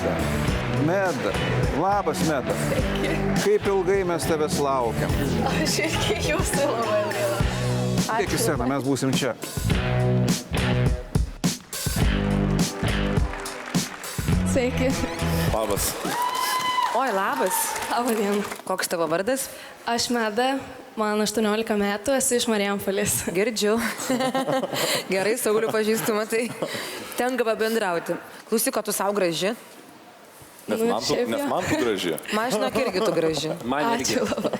Meda. Meda. Labas, Meda. Kaip ilgai mes tavęs laukiam? Aš irgi jūsų labai ilgai. Kiek į sceną, mes būsim čia. Sveiki. Labas. Oi, labas. Labą dieną. Koks tavo vardas? Aš Meda, man 18 metų, esu iš Marijampolės. Girdžiu. Gerai, Saulių pažįstu, matai. Tenka pabendrauti. Klausyk, o tu savo graži? Nes man tu graži. Man žinok irgi tu graži. Man irgi. Ačiū labai.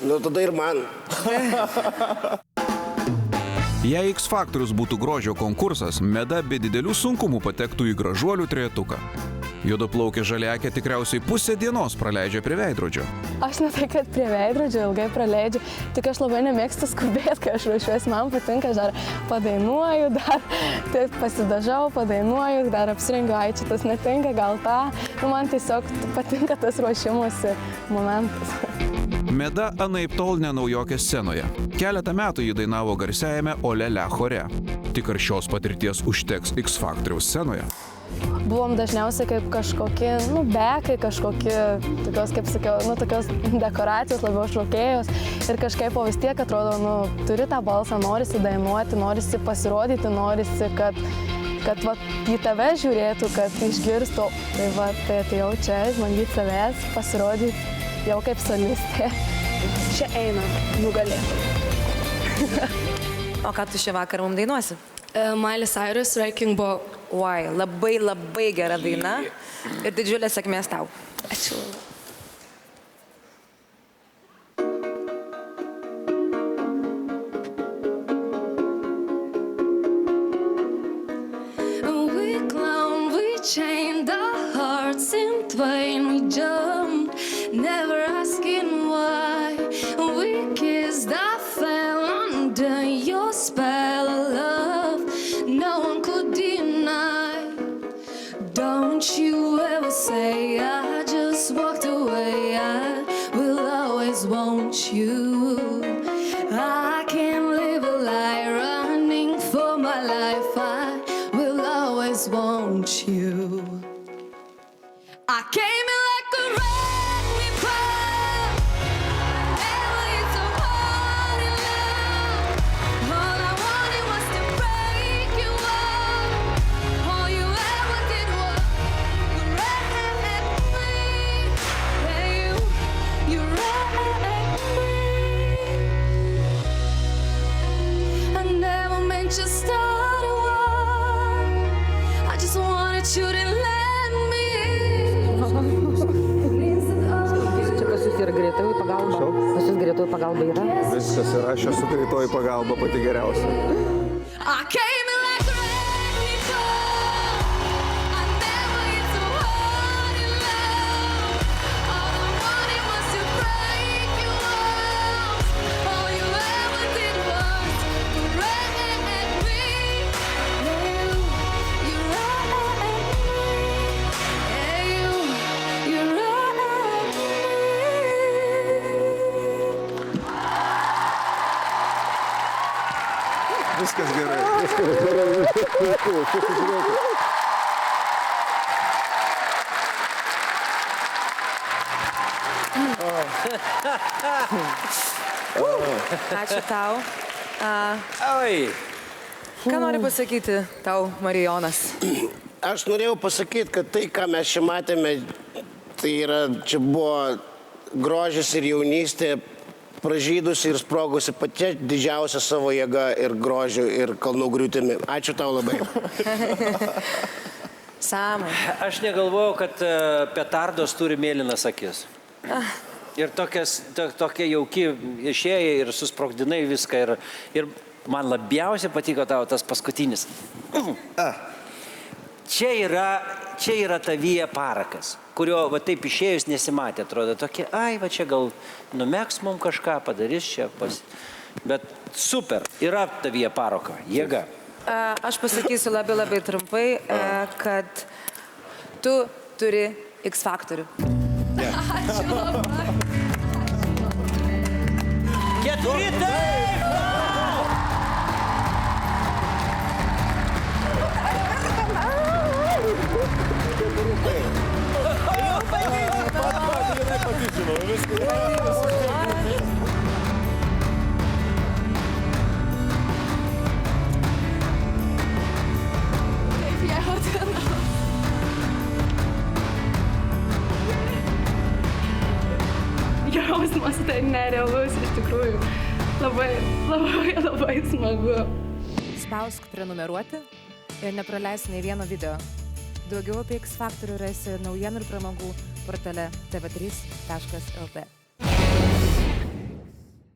Nu, tada ir man. Jei X Faktorius būtų grožio konkursas, Meda be didelių sunkumų patektų į gražuolių trejetuką. Juodaplaukė žaliakė tikriausiai pusę dienos praleidžia prie veidrodžio. Aš ne tai, kad prie veidrodžio ilgai praleidžiu, tik aš labai nemėgstu skubėti, kai aš ruošiuosi, man patinka, dar padainuoju, dar pasidažau, padainuoju, dar apsirengiu, ai čia tas netinka, gal tą. Nu, man tiesiog patinka tas ruošimuose momentas. Meda anaip tol ne naujokė scenoje. Keletą metų ji dainavo garsiajame Olele chore. Tik ar šios patirties užteks X Faktoriaus scenoje? Buvom dažniausiai kaip kažkokie, bekai, kažkokie, tokios, kaip sakiau, tokios dekoracijos, labiau šokėjos. Ir kažkaip vis tiek atrodo, turi tą balsą, norisi dainuoti, norisi pasirodyti, norisi, kad į tave žiūrėtų, kad išgirstų. Tai atėjau čia, išbandyti savęs, pasirodyti jau kaip solistė. Čia einam, nugalėtų. O ką tu šį vakarą mums dainuosi? Miley Cyrus, Wrecking Ball. Oi, labai labai gera daina ir didžiulė sėkmės tau. Ačiū. We clown, we chained our hearts in twain, we jumped, never asking why. We kissed, I fell under your spell of love, no one could deny. Don't you ever say I just walked away, I will always want you. I can't live a lie running for my life, I will always want you. I came in like a wrecking ball, never hit someone in love. All I wanted was to break you up. All you ever did was wreck me. Yeah, you wrecked me. I never meant you start a war. I just wanted you to let me. Čia pas jūs yra greitoji pagalba? Pas jūs greitoji pagalba yra? Viskas yra, aš esu greitoji pagalba pati geriausia. I came in like a wrecking ball. I never hit so hard in love. All I wanted was to break you off. All you ever did was wreck me. You wrecked me. Yeah, you wrecked me. Viskas gerai. Ačiū tau. Oi. Ką nori pasakyti tau, Marijonas? Aš norėjau pasakyti, kad tai, ką mes čia matėme, tai yra, čia buvo grožis ir jaunystė, pražydusi ir sprogusi pačia didžiausia savo jėga ir grožiu ir kalnų griūtimi. Ačiū tau labai. Samai. Aš negalvojau, kad petardos turi mėlynas akis. Ir tokia jauki išėjai ir susprogdinai viską. Ir man labiausiai patiko tavo tas paskutinis. Čia yra tavyje parakas, kurio va taip išėjus nesimatė, atrodo tokie, va čia gal numeks mums kažką, padarys čia, bet super, yra tavyje parako, jėga. Aš pasakysiu labai labai trumpai, kad tu turi X faktorių. Ačiū labai. Keturi taip! jausmas tai nerealus, iš tikrųjų. Labai smagu. Spausk prenumeruoti ir nepraleis nei vieno video. Daugiau apie X Faktorių rasi naujienų ir pramogų portale tv3.lt.